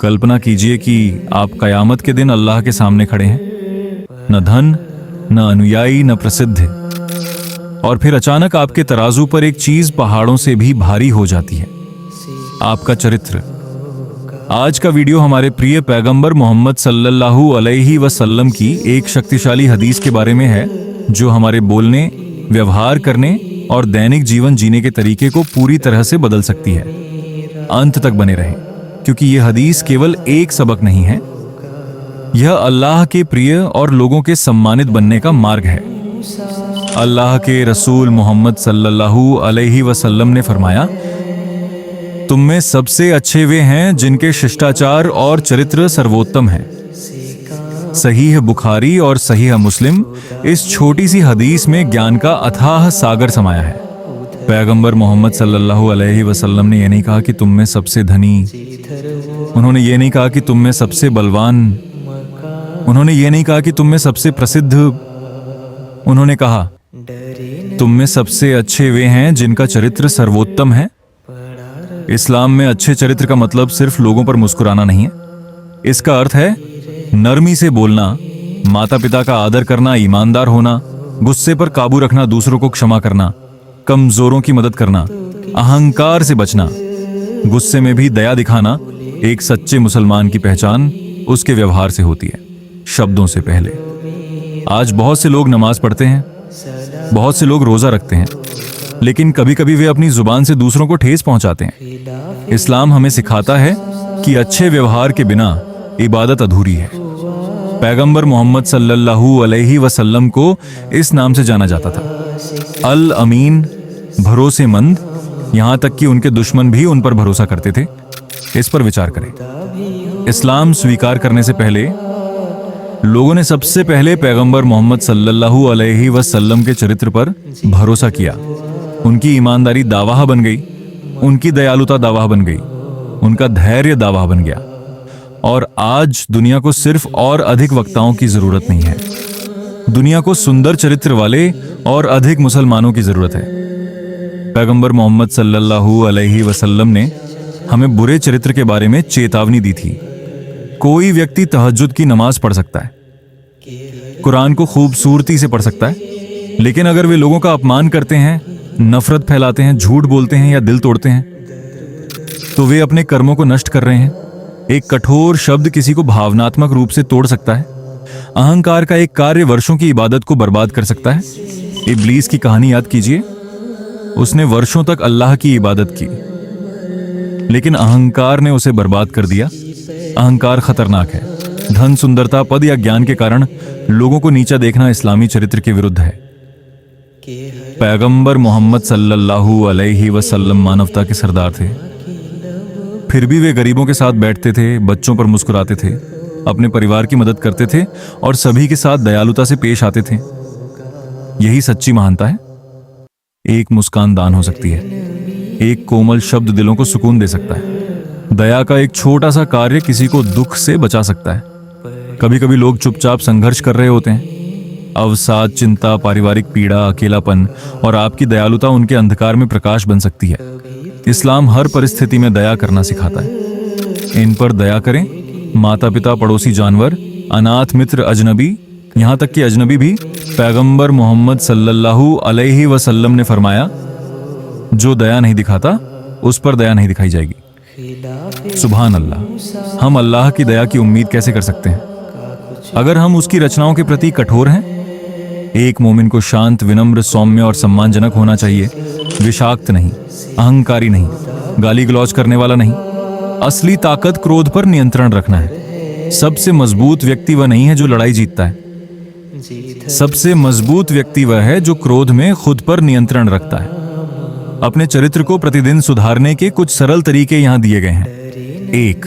कल्पना कीजिए कि आप कयामत के दिन अल्लाह के सामने खड़े हैं, न धन, न अनुयायी, न प्रसिद्ध, और फिर अचानक आपके तराजू पर एक चीज पहाड़ों से भी भारी हो जाती है, आपका चरित्र। आज का वीडियो हमारे प्रिय पैगंबर मोहम्मद सल्लल्लाहु अलैहि वसल्लम की एक शक्तिशाली हदीस के बारे में है, जो हमारे बोलने, व्यवहार करने और दैनिक जीवन जीने के तरीके को पूरी तरह से बदल सकती है। अंत तक बने रहें, क्योंकि यह हदीस केवल एक सबक नहीं है, यह अल्लाह के प्रिय और लोगों के सम्मानित बनने का मार्ग है। अल्लाह के रसूल मोहम्मद सल्लल्लाहु अलैहि वसल्लम ने फरमाया, तुम में सबसे अच्छे वे हैं जिनके शिष्टाचार और चरित्र सर्वोत्तम हैं। सहीह बुखारी और सहीह मुस्लिम, इस छोटी सी हदीस में ज्ञान का अथाह सागर समाया है। पैगंबर मोहम्मद सल्लल्लाहु अलैहि वसल्लम ने यह नहीं कहा कि तुम में सबसे धनी, उन्होंने ये नहीं कहा कि तुम में सबसे बलवान, उन्होंने ये नहीं कहा कि तुम में सबसे प्रसिद्ध, उन्होंने कहा तुम में सबसे अच्छे वे हैं जिनका चरित्र सर्वोत्तम है। इस्लाम में अच्छे चरित्र का मतलब सिर्फ लोगों पर मुस्कुराना नहीं है। इसका अर्थ है नरमी से बोलना, माता पिता का आदर करना, ईमानदार होना, गुस्से पर काबू रखना, दूसरों को क्षमा करना, कमजोरों की मदद करना, अहंकार से बचना, गुस्से में भी दया दिखाना। एक सच्चे मुसलमान की पहचान उसके व्यवहार से होती है, शब्दों से पहले। आज बहुत से लोग नमाज पढ़ते हैं, बहुत से लोग रोजा रखते हैं, लेकिन कभी कभी वे अपनी जुबान से दूसरों को ठेस पहुंचाते हैं। इस्लाम हमें सिखाता है कि अच्छे व्यवहार के बिना इबादत अधूरी है। पैगंबर मोहम्मद सल्लल्लाहु अलैहि वसल्लम को इस नाम से जाना जाता था, अल अमीन, भरोसेमंद, यहां तक कि उनके दुश्मन भी उन पर भरोसा करते थे। इस पर विचार करें। इस्लाम स्वीकार करने से पहले लोगों ने सबसे पहले पैगंबर मोहम्मद सल्लल्लाहु अलैहि वसल्लम के चरित्र पर भरोसा किया। उनकी ईमानदारी दावाह बन गई, उनकी दयालुता दावाह बन गई, उनका धैर्य दावाह बन गया। और आज दुनिया को सिर्फ और अधिक वक्ताओं की जरूरत नहीं है, दुनिया को सुंदर चरित्र वाले और अधिक मुसलमानों की जरूरत है। पैगंबर मोहम्मद सल्लल्लाहु अलैहि वसल्लम ने हमें बुरे चरित्र के बारे में चेतावनी दी थी। कोई व्यक्ति तहज्जुद की नमाज पढ़ सकता है, कुरान को खूबसूरती से पढ़ सकता है, लेकिन अगर वे लोगों का अपमान करते हैं, नफरत फैलाते हैं, झूठ बोलते हैं या दिल तोड़ते हैं, तो वे अपने कर्मों को नष्ट कर रहे हैं। एक कठोर शब्द किसी को भावनात्मक रूप से तोड़ सकता है। अहंकार का एक कार्य वर्षों की इबादत को बर्बाद कर सकता है। इब्लीस की कहानी याद कीजिए, उसने वर्षों तक अल्लाह की इबादत की, लेकिन अहंकार ने उसे बर्बाद कर दिया। अहंकार खतरनाक है। धन, सुंदरता, पद या ज्ञान के कारण लोगों को नीचा देखना इस्लामी चरित्र के विरुद्ध है। पैगंबर मोहम्मद सल्लल्लाहु अलैहि वसल्लम मानवता के सरदार थे, फिर भी वे गरीबों के साथ बैठते थे, बच्चों पर मुस्कुराते थे, अपने परिवार की मदद करते थे और सभी के साथ दयालुता से पेश आते थे। यही सच्ची महानता है। एक मुस्कान दान हो सकती है, एक कोमल शब्द दिलों को सुकून दे सकता है, दया का एक छोटा सा कार्य किसी को दुख से बचा सकता है। कभी कभी लोग चुपचाप संघर्ष कर रहे होते हैं, अवसाद, चिंता, पारिवारिक पीड़ा, अकेलापन, और आपकी दयालुता उनके अंधकार में प्रकाश बन सकती है। इस्लाम हर परिस्थिति में दया करना सिखाता है। इन पर दया करें, माता पिता, पड़ोसी जानवर, अनाथ, मित्र, अजनबी, यहां तक कि अजनबी भी। पैगंबर मोहम्मद सल्लल्लाहु अलैहि वसल्लम ने फरमाया, जो दया नहीं दिखाता उस पर दया नहीं दिखाई जाएगी। सुभान अल्लाह। हम अल्लाह की दया की उम्मीद कैसे कर सकते हैं अगर हम उसकी रचनाओं के प्रति कठोर हैं? एक मोमिन को शांत, विनम्र, सौम्य और सम्मानजनक होना चाहिए, विषाक्त नहीं, अहंकारी नहीं, गाली गलौज करने वाला नहीं। असली ताकत क्रोध पर नियंत्रण रखना है। सबसे मजबूत व्यक्ति वह नहीं है जो लड़ाई जीतता है, सबसे मजबूत व्यक्ति वह है जो क्रोध में खुद पर नियंत्रण रखता है। अपने चरित्र को प्रतिदिन सुधारने के कुछ सरल तरीके यहां दिए गए हैं। 1.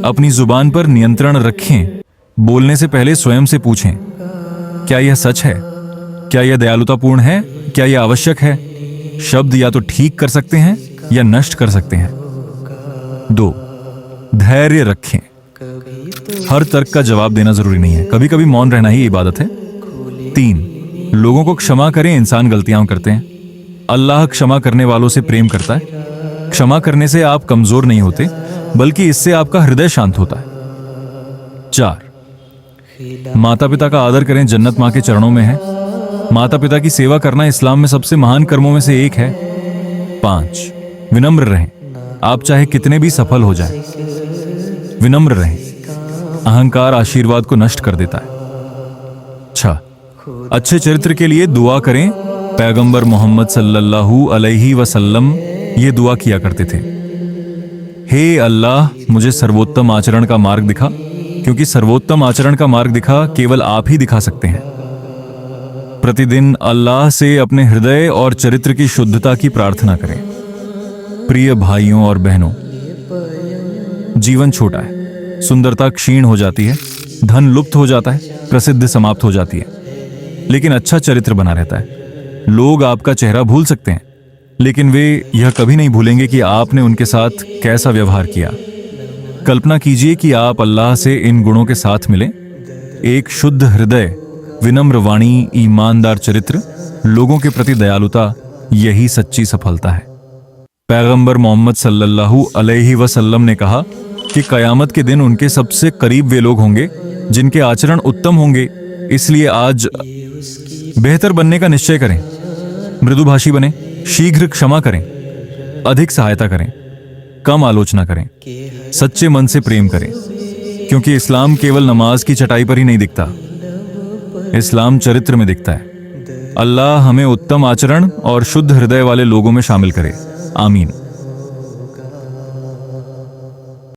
अपनी जुबान पर नियंत्रण रखें। बोलने से पहले स्वयं से पूछें, क्या यह सच है? क्या यह दयालुतापूर्ण है? क्या यह आवश्यक है? शब्द या तो ठीक कर सकते हैं या नष्ट कर सकते हैं। 2. धैर्य रखें। हर तर्क का जवाब देना जरूरी नहीं है, कभी कभी मौन रहना ही इबादत है। 3. लोगों को क्षमा करें। इंसान गलतियां करते हैं, अल्लाह क्षमा करने वालों से प्रेम करता है। क्षमा करने से आप कमजोर नहीं होते, बल्कि इससे आपका हृदय शांत होता है। 4, माता पिता का आदर करें, जन्नत मां के चरणों में है। माता पिता की सेवा करना इस्लाम में सबसे महान कर्मों में से एक है। 5, विनम्र रहें, आप चाहे कितने भी सफल हो जाएं, विनम्र रहें। अहंकार आशीर्वाद को नष्ट कर देता है। 6, अच्छे चरित्र के लिए दुआ करें। पैगंबर मोहम्मद सल्लल्लाहु अलैहि वसल्लम ये दुआ किया करते थे, हे अल्लाह मुझे सर्वोत्तम आचरण का मार्ग दिखा, क्योंकि सर्वोत्तम आचरण का मार्ग दिखा केवल आप ही दिखा सकते हैं। प्रतिदिन अल्लाह से अपने हृदय और चरित्र की शुद्धता की प्रार्थना करें। प्रिय भाइयों और बहनों, जीवन छोटा है, सुंदरता क्षीण हो जाती है, धन लुप्त हो जाता है, प्रसिद्धि समाप्त हो जाती है, लेकिन अच्छा चरित्र बना रहता है। लोग आपका चेहरा भूल सकते हैं, लेकिन वे यह कभी नहीं भूलेंगे कि आपने उनके साथ कैसा व्यवहार किया। कल्पना कीजिए कि आप अल्लाह से इन गुणों के साथ मिलें, एक शुद्ध हृदय, विनम्र वाणी, ईमानदार चरित्र, लोगों के प्रति दयालुता, यही सच्ची सफलता है। पैगंबर मोहम्मद सल्लल्लाहु अलैहि वसल्लम ने कहा कि कयामत के दिन उनके सबसे करीब वे लोग होंगे जिनके आचरण उत्तम होंगे। इसलिए आज बेहतर बनने का निश्चय करें, मृदुभाषी बने, शीघ्र क्षमा करें, अधिक सहायता करें, कम आलोचना करें, सच्चे मन से प्रेम करें, क्योंकि इस्लाम केवल नमाज की चटाई पर ही नहीं दिखता, इस्लाम चरित्र में दिखता है। अल्लाह हमें उत्तम आचरण और शुद्ध हृदय वाले लोगों में शामिल करे। आमीन।